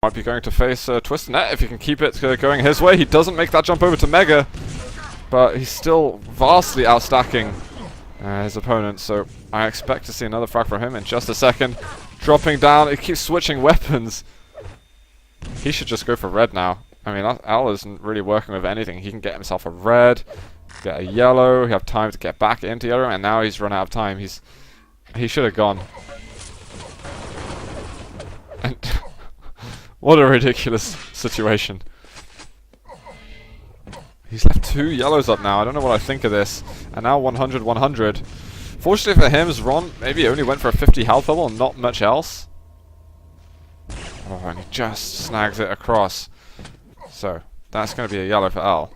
Might be going to face Twisted Net if he can keep it going his way. He doesn't make that jump over to Mega, but he's still vastly outstacking his opponent, so I expect to see another frag from him in just a second. Dropping down, it keeps switching weapons. He should just go for red now. I mean, Al isn't really working with anything. He can get himself a red, get a yellow, he have time to get back into yellow, and now he's run out of time. He should have gone. And what a ridiculous situation. He's left 2 yellows up now. I don't know what I think of this. And now 100-100. Fortunately for him, Xron maybe only went for a 50 health level and not much else. Oh, and he just snags it across. So, that's going to be a yellow for Al.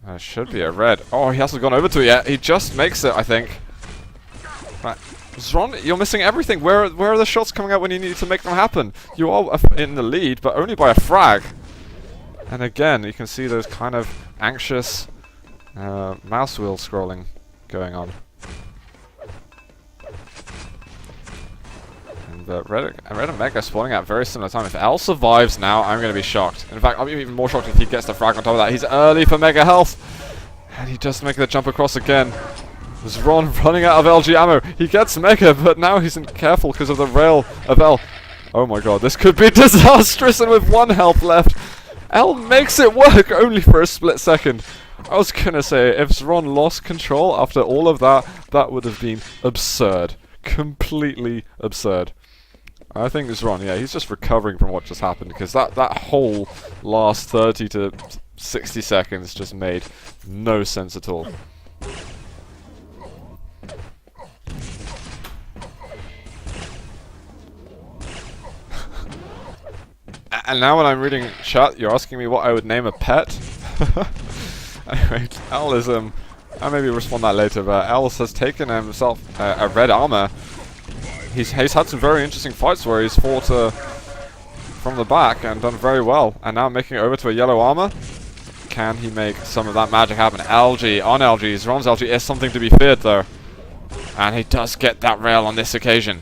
It should be a red. Oh, he hasn't gone over to it yet. He just makes it, I think. Right. Xron, you're missing everything. Where are the shots coming out when you need to make them happen? You are in the lead, but only by a frag. And again, you can see those kind of anxious mouse wheel scrolling going on. And Red and Mega spawning at very similar time. If L survives now, I'm going to be shocked. In fact, I'll be even more shocked if he gets the frag on top of that. He's early for Mega health. And he does make the jump across again. Xron running out of LG ammo. He gets Mega, but now he's careful because of the rail of L. Oh my god, this could be disastrous, and with 1 health left, L makes it work only for a split second. I was gonna say, if Xron lost control after all of that, that would have been absurd. Completely absurd. I think Xron, yeah, he's just recovering from what just happened, because that whole last 30 to 60 seconds just made no sense at all. And now when I'm reading chat, you're asking me what I would name a pet? Anyway, Al is, I'll maybe respond that later, but Al has taken himself a red armor. He's had some very interesting fights where he's fought from the back and done very well. And now making it over to a yellow armor. Can he make some of that magic happen? LG, on LG, Xron's LG is something to be feared though. And he does get that rail on this occasion.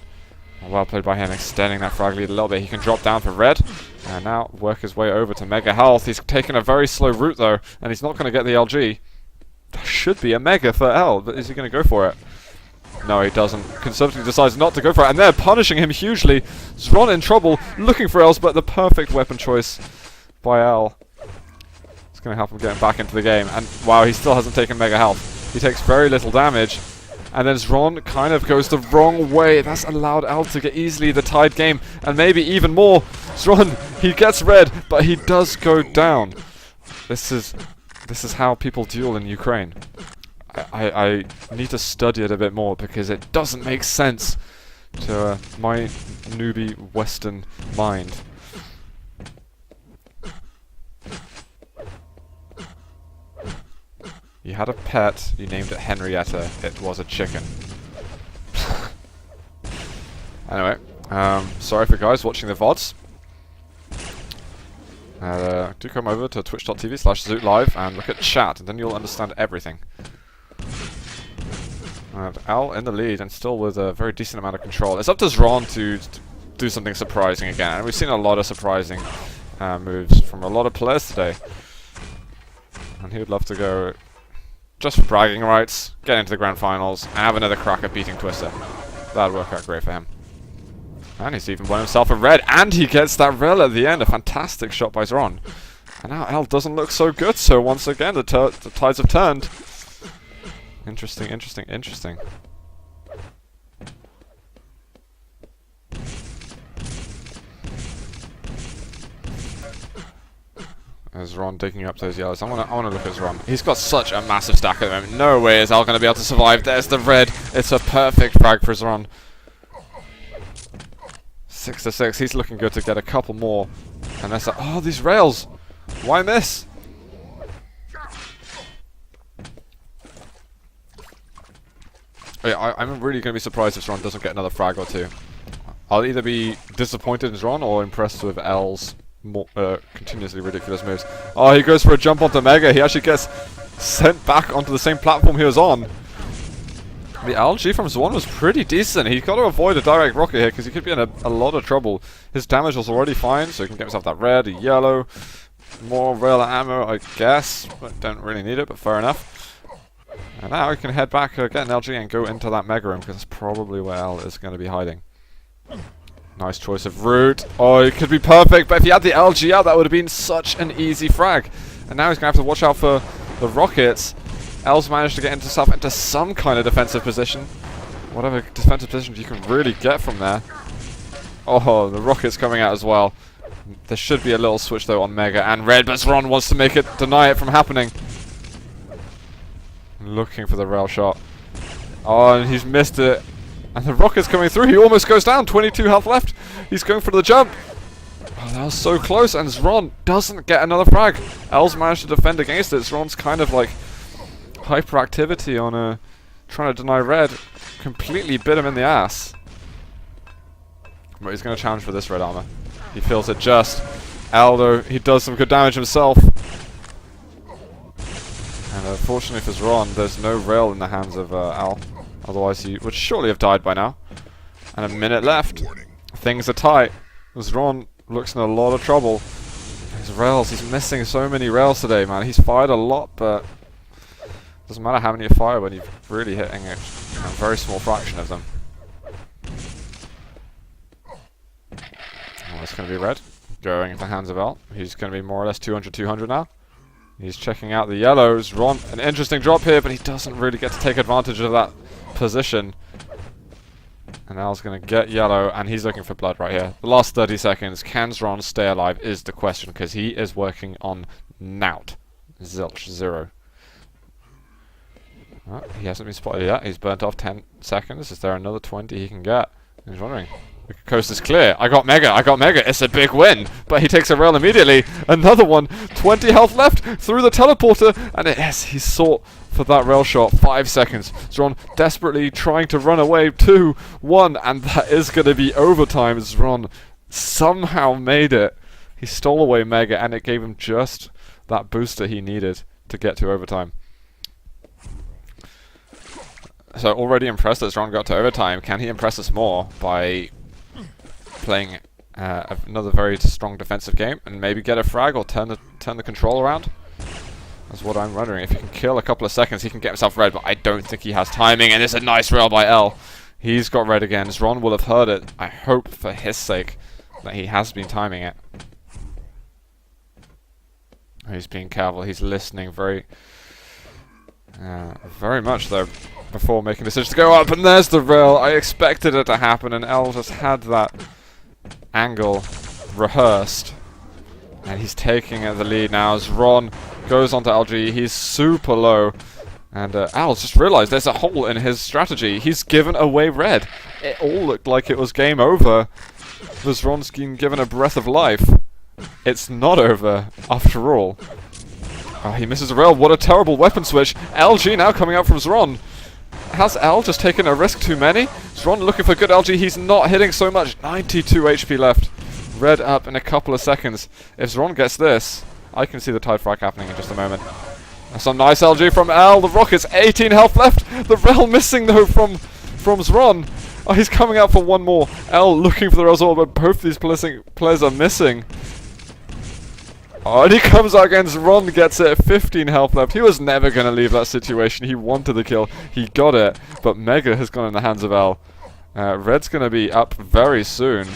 Well played by him, extending that frag lead a little bit. He can drop down for red, and now work his way over to Mega health. He's taken a very slow route though, and he's not going to get the LG. That should be a Mega for L, but is he going to go for it? No, he doesn't. Conservatively decides not to go for it, and they're punishing him hugely. Xron in trouble, looking for L's, but the perfect weapon choice by L. It's going to help him get back into the game, and wow, he still hasn't taken Mega health. He takes very little damage. And then Xron kind of goes the wrong way. That's allowed Al to get easily the tied game. And maybe even more. Xron, he gets red, but he does go down. This is how people duel in Ukraine. I need to study it a bit more because it doesn't make sense to my newbie Western mind. You had a pet, you named it Henrietta, it was a chicken. Anyway, sorry for guys watching the VODs. Do come over to twitch.tv/zootlive and look at chat, and then you'll understand everything. Al in the lead, and still with a very decent amount of control. It's up to Xron to do something surprising again, and we've seen a lot of surprising moves from a lot of players today. And he would love to go just for bragging rights, get into the grand finals, and have another crack at beating Twister. That'd work out great for him. And he's even won himself a red, and he gets that rail at the end. A fantastic shot by Xron. And now L doesn't look so good, so once again the tides have turned. Interesting, interesting, interesting. As Xron digging up those yellows. I wanna look at Xron. He's got such a massive stack at the moment. No way is Al gonna be able to survive. There's the red. It's a perfect frag for Xron. 6 to 6. He's looking good to get a couple more. And that's oh, these rails. Why miss? Yeah, I'm really gonna be surprised if Xron doesn't get another frag or two. I'll either be disappointed in Xron or impressed with L's more, continuously ridiculous moves. Oh, he goes for a jump onto Mega. He actually gets sent back onto the same platform he was on. The LG from Xron was pretty decent. He's got to avoid a direct rocket here because he could be in a lot of trouble. His damage was already fine, so he can get himself that red, a yellow, more rail ammo, I guess. But don't really need it, but fair enough. And now we can head back, get an LG and go into that mega room because that's probably where L is going to be hiding. Nice choice of route. Oh, it could be perfect, but if he had the LG out, that would have been such an easy frag. And now he's going to have to watch out for the rockets. L's managed to get himself into some kind of defensive position. Whatever defensive position you can really get from there. Oh, the rocket's coming out as well. There should be a little switch though on Mega and Red, but Xron wants to make it, deny it from happening. Looking for the rail shot. Oh, and he's missed it. And the rocket's coming through. He almost goes down. 22 health left. He's going for the jump. Oh, that was so close. And Xron doesn't get another frag. L's managed to defend against it. Xron's kind of like hyperactivity on trying to deny Red. Completely bit him in the ass. But he's going to challenge for this red armor. He feels it just. Aldo, he does some good damage himself. And unfortunately for Xron, there's no rail in the hands of Al. Otherwise he would surely have died by now. And a minute left. Things are tight. Xron looks in a lot of trouble. His rails, he's missing so many rails today, man. He's fired a lot, but doesn't matter how many you fire when you're really hitting a very small fraction of them. Oh, it's going to be Red. Going into the hands of Al. He's going to be more or less 200-200 now. He's checking out the yellows. Xron, an interesting drop here, but he doesn't really get to take advantage of that position. And Al's going to get yellow, and he's looking for blood right here. The last 30 seconds. Can Xron stay alive is the question, because he is working on Nout. Zilch, 0. Oh, he hasn't been spotted yet. He's burnt off 10 seconds. Is there another 20 he can get? He's wondering. The coast is clear. I got Mega. It's a big win. But he takes a rail immediately. Another one. 20 health left through the teleporter. And yes, he sought for that rail shot. 5 seconds. Xron desperately trying to run away. 2, 1. And that is going to be overtime. Xron somehow made it. He stole away Mega and it gave him just that booster he needed to get to overtime. So already impressed that Xron got to overtime. Can he impress us more by playing another very strong defensive game and maybe get a frag or turn the control around? That's what I'm wondering. If he can kill a couple of seconds, he can get himself red, but I don't think he has timing, and it's a nice rail by L. He's got red again. Xron will have heard it. I hope for his sake that he has been timing it. He's being careful. He's listening very much though before making a decision to go up, and there's the rail. I expected it to happen, and L just had that angle rehearsed, and he's taking the lead now as Xron goes onto LG. He's super low, and Al's just realized there's a hole in his strategy. He's given away red. It all looked like it was game over. Was Xron's been given a breath of life? It's not over after all. Oh, he misses a rail. What a terrible weapon switch. LG now coming out from Xron. Has L just taken a risk too many? Xron looking for good LG. He's not hitting so much. 92 HP left. Red up in a couple of seconds. If Xron gets this, I can see the tide frag happening in just a moment. Some nice LG from L. The rockets, 18 health left. The rail missing though from Xron. Oh, he's coming out for one more. L looking for the rail as well, but both these players are missing. Oh, and he comes out against Xron, gets it, 15 health left. He was never going to leave that situation. He wanted the kill. He got it, but Mega has gone in the hands of L. Red's going to be up very soon.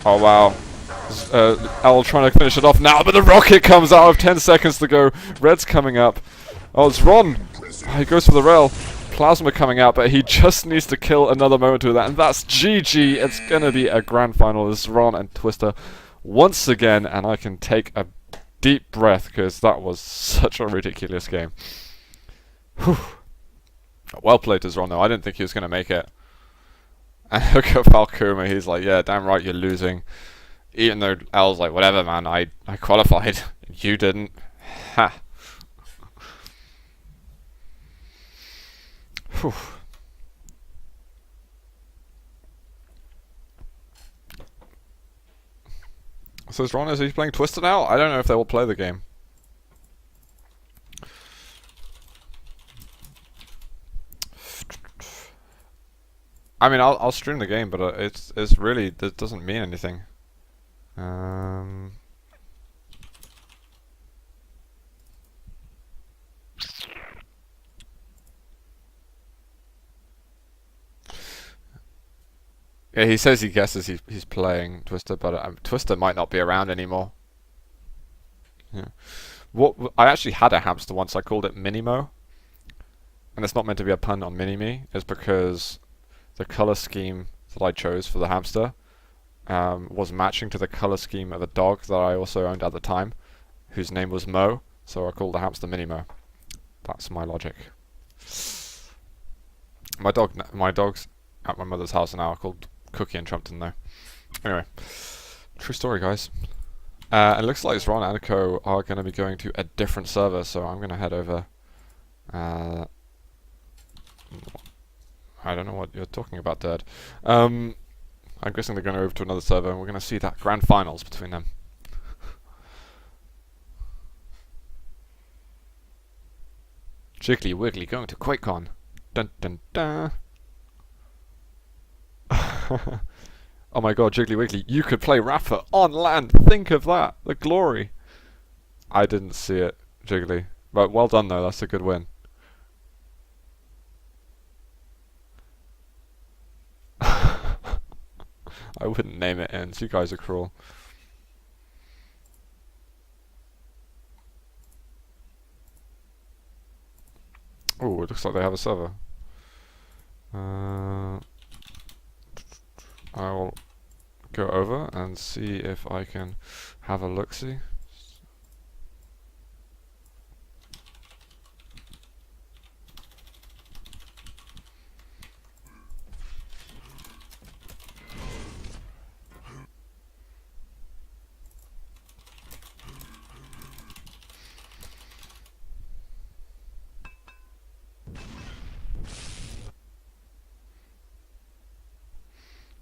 Oh, wow. L trying to finish it off now, but the rocket comes out with 10 seconds to go. Red's coming up. Oh, it's Xron. Oh, he goes for the rail. Plasma coming out, but he just needs to kill another moment with that, and that's GG. It's going to be a grand final. It's Xron and Twister once again, and I can take a deep breath because that was such a ridiculous game. Whew. Well played to Xron though. I didn't think he was going to make it. And look at Falcoma, he's like, yeah, damn right you're losing. Even though L's like, whatever man, I qualified. You didn't. Ha. Whew. So Xron, is he playing Twister now? I don't know if they will play the game. I mean, I'll stream the game, but it's really, it doesn't mean anything. Yeah, he says he guesses he's playing Twister, but Twister might not be around anymore. Yeah. I actually had a hamster once. I called it Minimo, and it's not meant to be a pun on Mini-Me. It's because the color scheme that I chose for the hamster was matching to the color scheme of a dog that I also owned at the time, whose name was Mo. So I called the hamster Minimo. That's my logic. My dogs at my mother's house now are called Cookie and Trumpton, though. Anyway, true story, guys. It looks like Xron and Co are going to be going to a different server, so I'm going to head over. I don't know what you're talking about, Dad. I'm guessing they're going over to another server, and we're going to see that grand finals between them. Jiggly Wiggly going to QuakeCon. Dun dun dun. Oh my god, Jiggly Wiggly, you could play Rapper on land. Think of that. The glory. I didn't see it, Jiggly. But well done, though. That's a good win. I wouldn't name it Ins. You guys are cruel. Oh, it looks like they have a server. I will go over and see if I can have a look-see.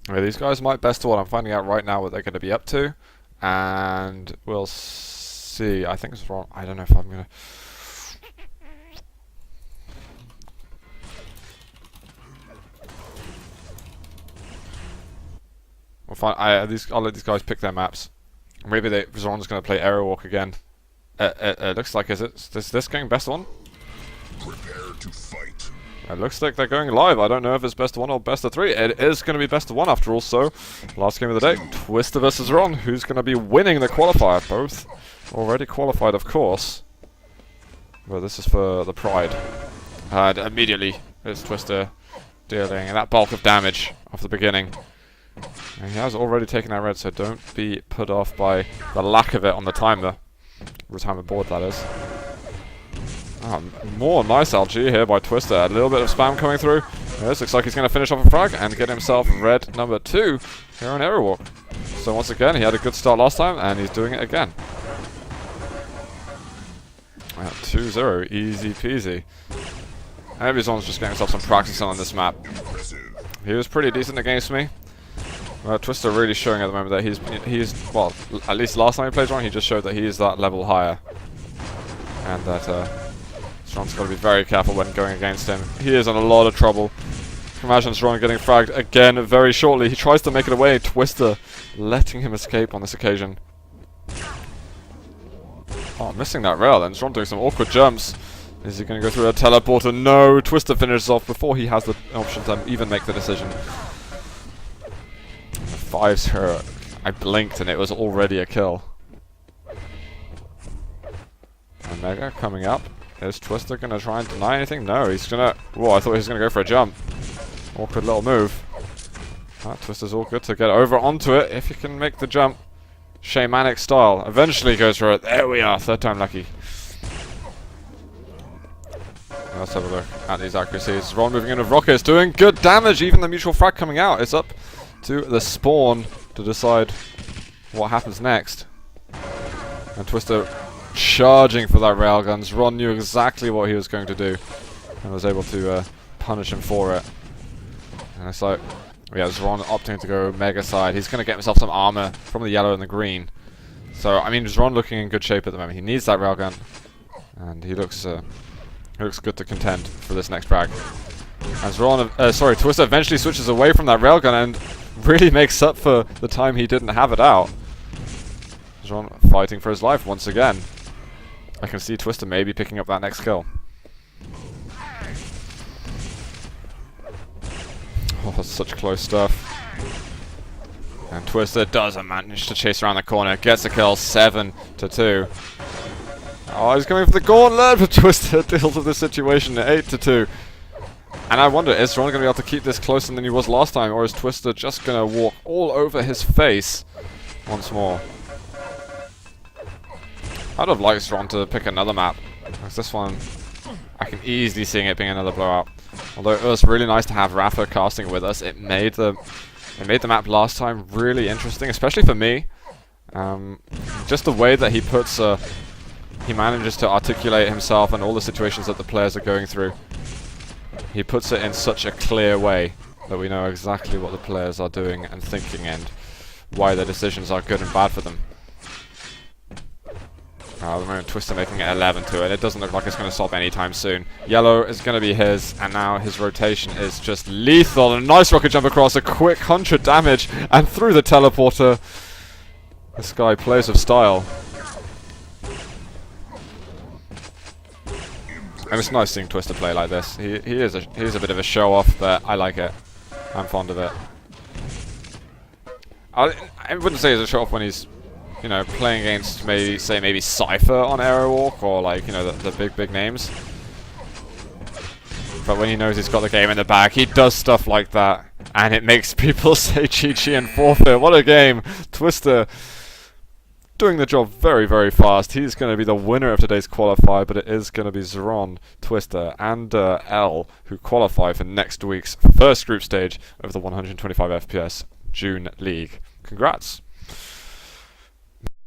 Okay, these guys might best of one. I'm finding out right now what they're going to be up to, and we'll see. I think it's wrong. I don't know if I'm going to... We'll find. I'll let these guys pick their maps. Maybe Xron's going to play Aerowalk again. It looks like, is this going best one? Prepare to fight. It looks like they're going live. I don't know if it's best of one or best of three. It is going to be best of one after all, so last game of the day, Twister versus Xron. Who's going to be winning the qualifier? Both already qualified, of course. But this is for the pride. And immediately, it's Twister dealing that bulk of damage off the beginning. And he has already taken that red, so don't be put off by the lack of it on the timer. Retimer board, that is. More nice LG here by Twister. A little bit of spam coming through. This looks like he's going to finish off a frag and get himself red number 2 here on Aerowalk. So once again, he had a good start last time, and he's doing it again. 2-0, easy peasy. Maybe Xron's just getting himself some practice on this map. He was pretty decent against me. Twister really showing at the moment that he's well, at least last time he played Xron, he just showed that he is that level higher. And that Xron's got to be very careful when going against him. He is in a lot of trouble. Imagine Xron getting fragged again very shortly. He tries to make it away. Twister letting him escape on this occasion. Oh, missing that rail then. Xron doing some awkward jumps. Is he going to go through a teleporter? No. Twister finishes off before he has the option to even make the decision. 5-0. I blinked and it was already a kill. Omega coming up. Is Twister going to try and deny anything? No, he's going to... Whoa, I thought he was going to go for a jump. Awkward little move. Twister's all good to get over onto it if he can make the jump. Shamanic style. Eventually goes for it. There we are. Third time lucky. Let's have a look at these accuracies. Xron moving in with rockets. Doing good damage. Even the mutual frag coming out. It's up to the spawn to decide what happens next. And Twister... charging for that railgun. Xron knew exactly what he was going to do and was able to punish him for it. And it's like, yeah, Xron opting to go mega side. He's going to get himself some armor from the yellow and the green. So, I mean, Xron looking in good shape at the moment. He needs that railgun, and he looks good to contend for this next frag. As Twister eventually switches away from that railgun and really makes up for the time he didn't have it out. Xron fighting for his life once again. I can see Twister maybe picking up that next kill. Oh, that's such close stuff. And Twister doesn't manage to chase around the corner. Gets a kill, 7-2. Oh, he's coming for the gauntlet, but Twister deals with the situation at 8-2. And I wonder, is Xron going to be able to keep this closer than he was last time, or is Twister just going to walk all over his face once more? I'd have liked Xron to pick another map, because this one, I can easily see it being another blowout. Although it was really nice to have Rafa casting with us, it made the map last time really interesting, especially for me. Just the way that he manages to articulate himself and all the situations that the players are going through. He puts it in such a clear way that we know exactly what the players are doing and thinking and why their decisions are good and bad for them. At the moment, Twister making it 11-2, and it doesn't look like it's going to stop anytime soon. Yellow is going to be his, and now his rotation is just lethal. A nice rocket jump across, a quick 100 damage, and through the teleporter. This guy plays with style. And it's nice seeing Twister play like this. He is a bit of a show-off, but I like it. I'm fond of it. I wouldn't say he's a show-off when he's, you know, playing against maybe Cypher on Aerowalk or like, you know, the big names. But when he knows he's got the game in the bag, he does stuff like that, and it makes people say GG and forfeit. What a game! Twister doing the job very, very fast. He's going to be the winner of today's qualifier, but it is going to be Xron, Twister, and L who qualify for next week's first group stage of the 125 FPS June League. Congrats!